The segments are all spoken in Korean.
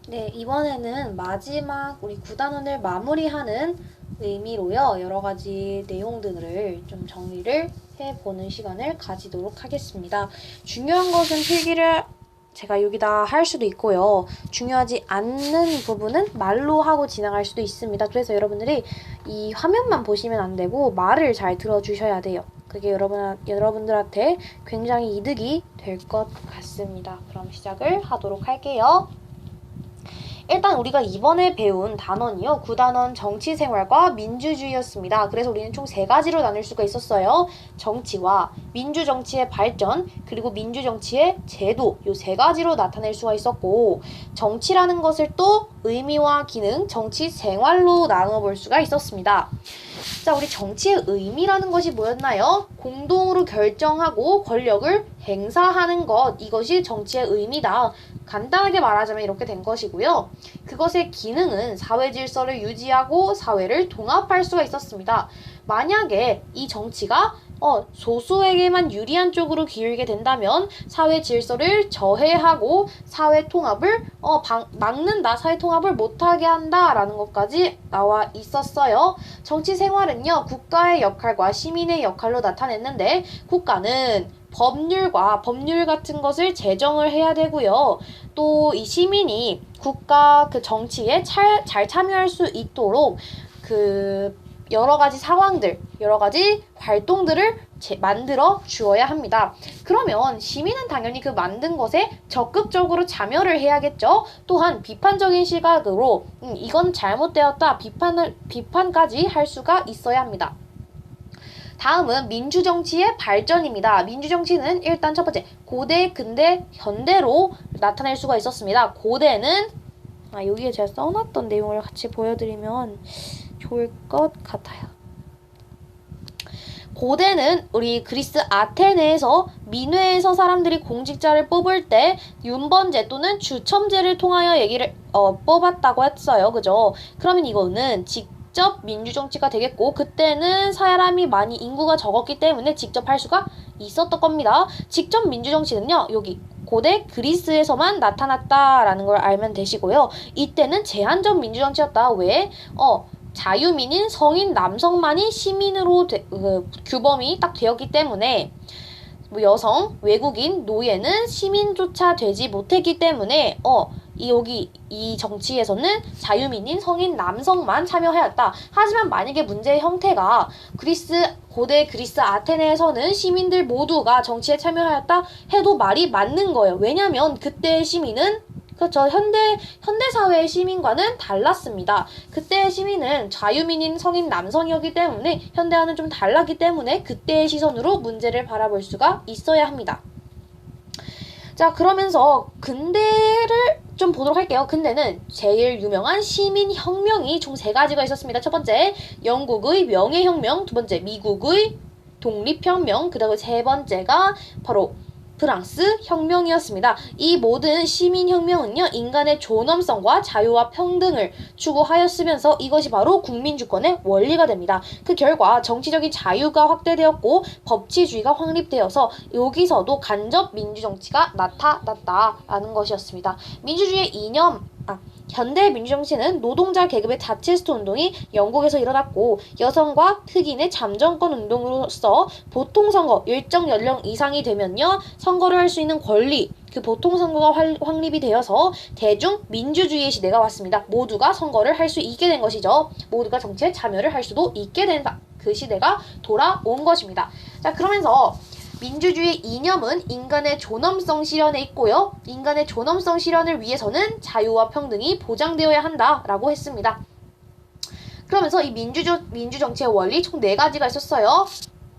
네, 이번에는 마지막 우리 9단원을 마무리하는 의미로요. 여러 가지 내용들을 좀 정리를 해보는 시간을 가지도록 하겠습니다. 중요한 것은 필기를 제가 여기다 할 수도 있고요. 중요하지 않는 부분은 말로 하고 지나갈 수도 있습니다. 그래서 여러분들이 이 화면만 보시면 안 되고 말을 잘 들어주셔야 돼요. 그게 여러분들한테 굉장히 이득이 될 것 같습니다. 그럼 시작을 하도록 할게요. 일단 우리가 이번에 배운 단원이요. 9단원 정치생활과 민주주의였습니다. 그래서 우리는 총 3가지로 나눌 수가 있었어요. 정치와 민주정치의 발전, 그리고 민주정치의 제도, 요 3가지로 나타낼 수가 있었고, 정치라는 것을 또 의미와 기능, 정치생활로 나눠볼 수가 있었습니다. 자, 우리 정치의 의미라는 것이 뭐였나요? 공동으로 결정하고 권력을 행사하는 것, 이것이 정치의 의미다. 간단하게 말하자면 이렇게 된 것이고요. 그것의 기능은 사회 질서를 유지하고 사회를 통합할 수가 있었습니다. 만약에 이 정치가 소수에게만 유리한 쪽으로 기울게 된다면 사회 질서를 저해하고 사회 통합을 막는다, 사회 통합을 못하게 한다라는 것까지 나와 있었어요. 정치 생활은요, 국가의 역할과 시민의 역할로 나타냈는데, 국가는 법률 같은 것을 제정을 해야 되고요. 또 이 시민이 국가 그 정치에 잘 참여할 수 있도록 여러 가지 상황들, 여러 가지 활동들을 만들어 주어야 합니다. 그러면 시민은 당연히 그 만든 것에 적극적으로 참여를 해야겠죠. 또한 비판적인 시각으로 이건 잘못되었다, 비판까지 할 수가 있어야 합니다. 다음은 민주정치의 발전입니다. 민주정치는 일단 첫 번째, 고대, 근대, 현대로 나타낼 수가 있었습니다. 고대는 여기에 제가 써놨던 내용을 같이 보여드리면 좋을 것 같아요. 고대는 우리 그리스 아테네에서 민회에서 사람들이 공직자를 뽑을 때 윤번제 또는 추첨제를 통하여 뽑았다고 했어요. 그죠? 그러면 이거는 직접 민주정치가 되겠고, 그때는 사람이 많이 인구가 적었기 때문에 직접 할 수가 있었던 겁니다. 직접 민주정치는요, 여기 고대 그리스에서만 나타났다라는 걸 알면 되시고요. 이때는 제한적 민주정치였다. 왜? 자유민인 성인 남성만이 시민으로 규범이 딱 되었기 때문에 여성, 외국인, 노예는 시민조차 되지 못했기 때문에 이 정치에서는 자유민인 성인 남성만 참여하였다. 하지만 만약에 문제의 형태가 고대 그리스 아테네에서는 시민들 모두가 정치에 참여하였다 해도 말이 맞는 거예요. 왜냐면 그때의 시민은 그렇죠. 현대사회의 시민과는 달랐습니다. 그때의 시민은 자유민인 성인 남성이었기 때문에 현대와는 좀 달랐기 때문에 그때의 시선으로 문제를 바라볼 수가 있어야 합니다. 자, 그러면서 근대를 좀 보도록 할게요. 근대는 제일 유명한 시민혁명이 총 3가지가 있었습니다. 첫 번째, 영국의 명예혁명, 두 번째, 미국의 독립혁명, 그 다음에 3번째가 바로 프랑스 혁명이었습니다. 이 모든 시민혁명은요, 인간의 존엄성과 자유와 평등을 추구하였으면서 이것이 바로 국민주권의 원리가 됩니다. 그 결과 정치적인 자유가 확대되었고 법치주의가 확립되어서 여기서도 간접 민주정치가 나타났다라는 것이었습니다. 민주주의의 이념, 현대 민주정치는 노동자 계급의 다치스트 운동이 영국에서 일어났고, 여성과 흑인의 잠정권 운동으로서 보통선거, 일정 연령 이상이 되면요, 선거를 할 수 있는 권리, 그 보통선거가 확립이 되어서 대중 민주주의의 시대가 왔습니다. 모두가 선거를 할 수 있게 된 것이죠. 모두가 정치에 참여를 할 수도 있게 된다. 그 시대가 돌아온 것입니다. 자, 그러면서 민주주의 이념은 인간의 존엄성 실현에 있고요. 인간의 존엄성 실현을 위해서는 자유와 평등이 보장되어야 한다라고 했습니다. 그러면서 이 민주정치의 원리 총 4가지가 있었어요.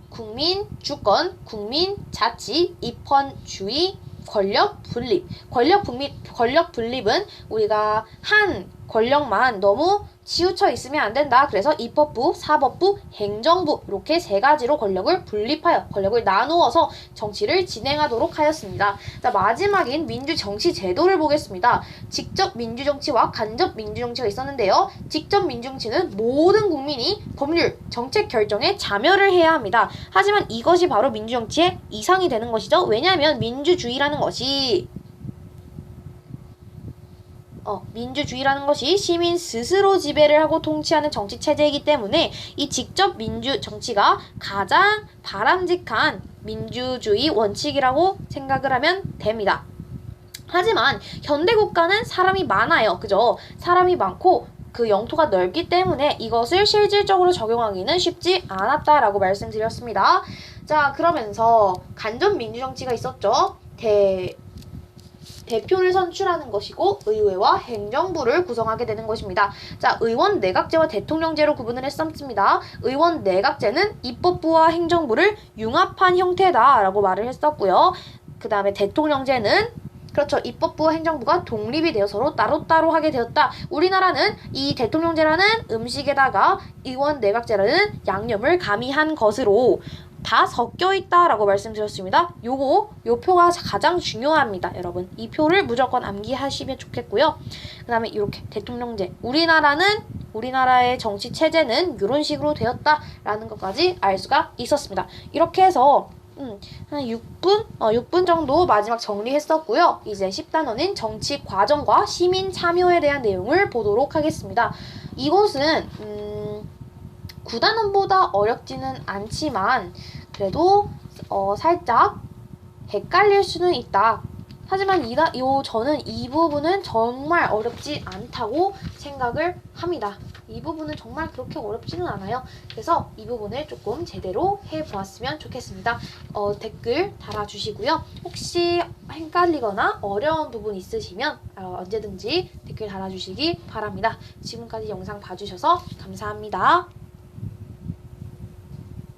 국민 주권, 국민 자치, 입헌주의, 권력 분립. 권력 분립은 우리가 한 권력만 너무 치우쳐 있으면 안 된다. 그래서 입법부, 사법부, 행정부 이렇게 3가지로 권력을 분립하여 권력을 나누어서 정치를 진행하도록 하였습니다. 자, 마지막인 민주정치 제도를 보겠습니다. 직접 민주정치와 간접 민주정치가 있었는데요. 직접 민주정치는 모든 국민이 법률, 정책 결정에 참여를 해야 합니다. 하지만 이것이 바로 민주정치의 이상이 되는 것이죠. 왜냐하면 민주주의라는 것이 민주주의라는 것이 시민 스스로 지배를 하고 통치하는 정치 체제이기 때문에 이 직접 민주 정치가 가장 바람직한 민주주의 원칙이라고 생각을 하면 됩니다. 하지만 현대 국가는 사람이 많아요. 그죠? 사람이 많고 그 영토가 넓기 때문에 이것을 실질적으로 적용하기는 쉽지 않았다라고 말씀드렸습니다. 자, 그러면서 간접 민주정치가 있었죠. 대표를 선출하는 것이고 의회와 행정부를 구성하게 되는 것입니다. 자, 의원 내각제와 대통령제로 구분을 했었습니다. 의원 내각제는 입법부와 행정부를 융합한 형태다라고 말을 했었고요. 그 다음에 대통령제는 그렇죠. 입법부와 행정부가 독립이 되어 서로 따로따로 하게 되었다. 우리나라는 이 대통령제라는 음식에다가 의원 내각제라는 양념을 가미한 것으로 다 섞여 있다라고 말씀드렸습니다. 요 표가 가장 중요합니다, 여러분. 이 표를 무조건 암기하시면 좋겠고요. 그 다음에 이렇게 대통령제. 우리나라의 정치 체제는 이런 식으로 되었다라는 것까지 알 수가 있었습니다. 이렇게 해서 한 6분 정도 마지막 정리했었고요. 이제 10단원인 정치 과정과 시민 참여에 대한 내용을 보도록 하겠습니다. 이것은 9단원보다 어렵지는 않지만 그래도 살짝 헷갈릴 수는 있다. 하지만 저는 이 부분은 정말 어렵지 않다고 생각을 합니다. 이 부분은 정말 그렇게 어렵지는 않아요. 그래서 이 부분을 조금 제대로 해보았으면 좋겠습니다. 댓글 달아주시고요. 혹시 헷갈리거나 어려운 부분 있으시면 언제든지 댓글 달아주시기 바랍니다. 지금까지 영상 봐주셔서 감사합니다.